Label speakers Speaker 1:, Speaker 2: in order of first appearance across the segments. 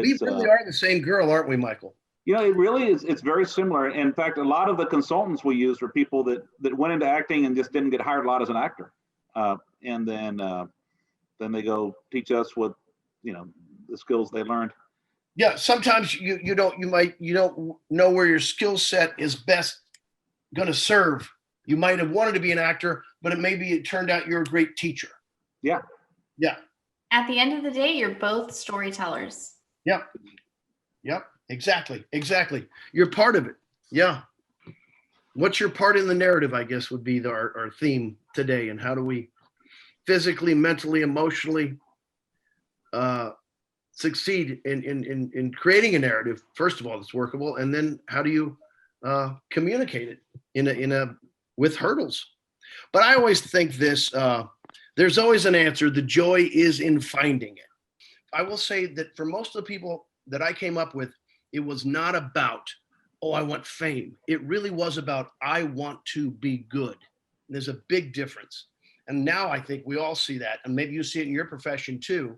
Speaker 1: We
Speaker 2: it's
Speaker 1: really are the same girl, aren't we, Michael?
Speaker 2: it really is. It's very similar. In fact, a lot of the consultants we use were people that went into acting and just didn't get hired a lot as an actor, and then they go teach us what the skills they learned.
Speaker 1: Yeah, sometimes you don't know where your skill set is best going to serve. You might have wanted to be an actor, but it turned out you're a great teacher.
Speaker 2: Yeah.
Speaker 1: Yeah.
Speaker 3: At the end of the day, you're both storytellers.
Speaker 1: Yep. Yep. Exactly. You're part of it. Yeah. What's your part in the narrative, I guess, would be our theme today. And how do we physically, mentally, emotionally succeed in creating a narrative, first of all, that's workable, and then how do you communicate it with hurdles? But I always think this: there's always an answer. The joy is in finding it. I will say that for most of the people that I came up with, it was not about, oh, I want fame. It really was about, I want to be good. And there's a big difference. And now I think we all see that, and maybe you see it in your profession too.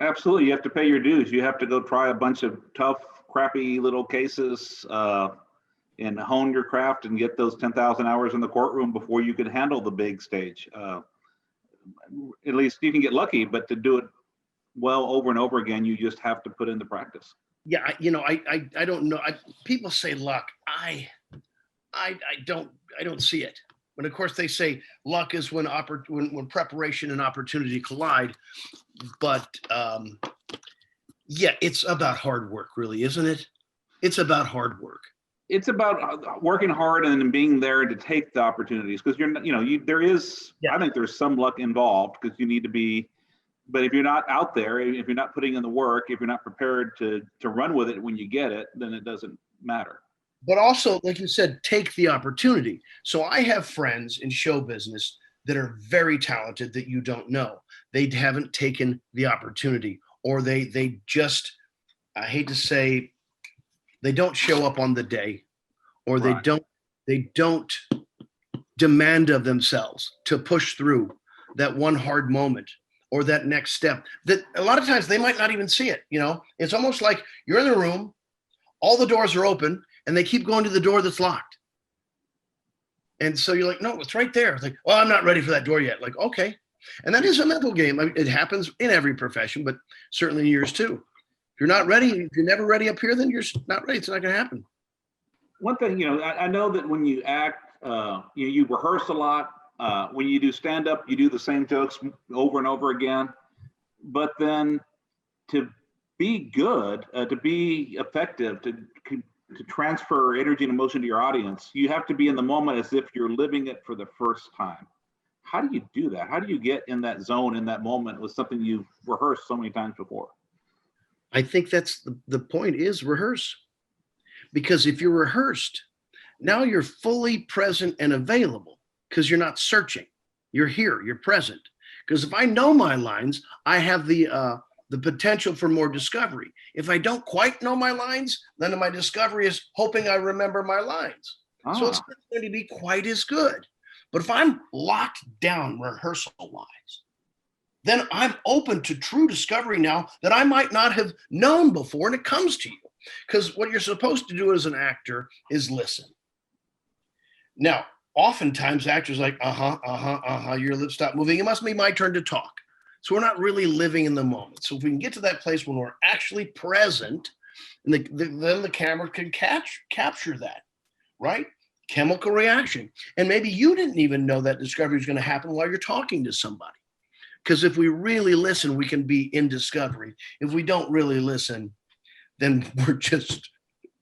Speaker 2: Absolutely. You have to pay your dues. You have to go try a bunch of tough, crappy little cases and hone your craft and get those 10,000 hours in the courtroom before you can handle the big stage. At least you can get lucky, but to do it well over and over again, you just have to put in the practice.
Speaker 1: Yeah, I don't know. People say luck. I don't see it. But of course, they say luck is when preparation and opportunity collide. But yeah, it's about hard work, really, isn't it? It's about hard work.
Speaker 2: It's about working hard and being there to take the opportunities, because there is. Yeah. I think there's some luck involved, because you need to be. But if you're not out there, if you're not putting in the work, if you're not prepared to run with it when you get it, then it doesn't matter.
Speaker 1: But also, like you said, take the opportunity. So I have friends in show business that are very talented that you don't know. They haven't taken the opportunity, or they just, I hate to say, they don't show up on the day, or right. they don't demand of themselves to push through that one hard moment or that next step. That a lot of times they might not even see it. It's almost like you're in the room, all the doors are open, and they keep going to the door that's locked. And so you're like, no, it's right there. It's like, well, I'm not ready for that door yet. Like, okay. And that is a mental game. I mean, it happens in every profession, but certainly in yours too. If you're not ready, if you're never ready up here, then you're not ready. It's not going to happen.
Speaker 2: One thing, I know that when you act, you rehearse a lot. When you do stand-up, you do the same jokes over and over again. But then to be good, to be effective, to transfer energy and emotion to your audience, you have to be in the moment as if you're living it for the first time. How do you do that? How do you get in that zone, in that moment, with something you've rehearsed so many times before?
Speaker 1: I think that's the point, is rehearse. Because if you're rehearsed, now you're fully present and available, because you're not searching. You're here, you're present. Because if I know my lines, I have the potential for more discovery. If I don't quite know my lines, then my discovery is hoping I remember my lines. So it's not going to be quite as good. But if I'm locked down rehearsal-wise, then I'm open to true discovery now that I might not have known before, and it comes to you. Because what you're supposed to do as an actor is listen. Now, oftentimes actors are like, your lips stop moving. It must be my turn to talk. So we're not really living in the moment. So if we can get to that place when we're actually present, and then the camera can capture that, right? Chemical reaction. And maybe you didn't even know that discovery is going to happen while you're talking to somebody. Because if we really listen, we can be in discovery. If we don't really listen, then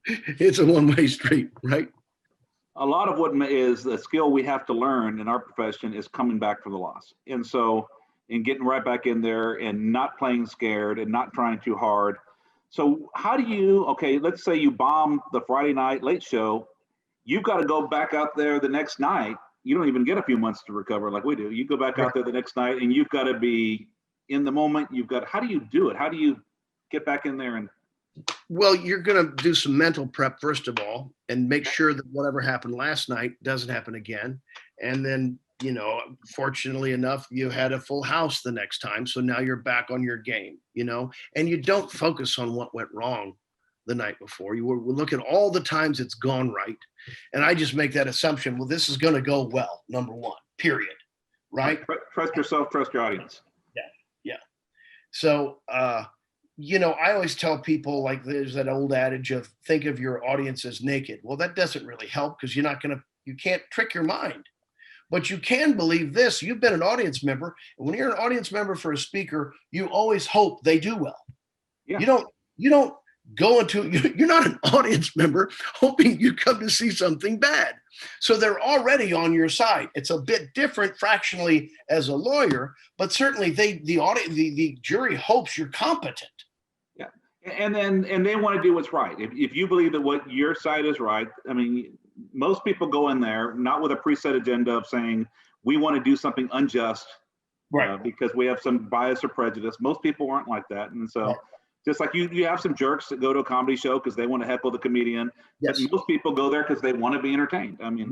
Speaker 1: it's a one-way street, right?
Speaker 2: A lot of what is the skill we have to learn in our profession is coming back from the loss. And so, and getting right back in there and not playing scared and not trying too hard. So how do you, let's say you bomb the Friday night late show, you've got to go back out there the next night. You don't even get a few months to recover like we do. You go back out there the next night and you've got to be in the moment. How do you do it? How do you get back in there?
Speaker 1: Well, you're going to do some mental prep, first of all, and make sure that whatever happened last night doesn't happen again. And then you know, fortunately enough, you had a full house the next time. So now you're back on your game, you know, and you don't focus on what went wrong the night before. You will look at all the times it's gone right. And I just make that assumption. Well, this is going to go well, number one, period. Right.
Speaker 2: Trust yourself, trust your audience.
Speaker 1: Yeah. Yeah. So, you know, I always tell people, like, there's that old adage of think of your audience as naked. Well, that doesn't really help because you can't trick your mind. But you can believe this. You've been an audience member. And when you're an audience member for a speaker, you always hope they do well.
Speaker 2: Yeah.
Speaker 1: You don't go into, you're not an audience member hoping you come to see something bad. So they're already on your side. It's a bit different fractionally as a lawyer, but certainly the jury hopes you're competent.
Speaker 2: Yeah. And they want to do what's right. If you believe that what your side is right, I mean, most people go in there not with a preset agenda of saying we want to do something unjust,
Speaker 1: right?
Speaker 2: Because we have some bias or prejudice. Most people aren't like that, and so just like you have some jerks that go to a comedy show because they want to heckle the comedian. Yes. But most people go there because they want to be entertained. I mean,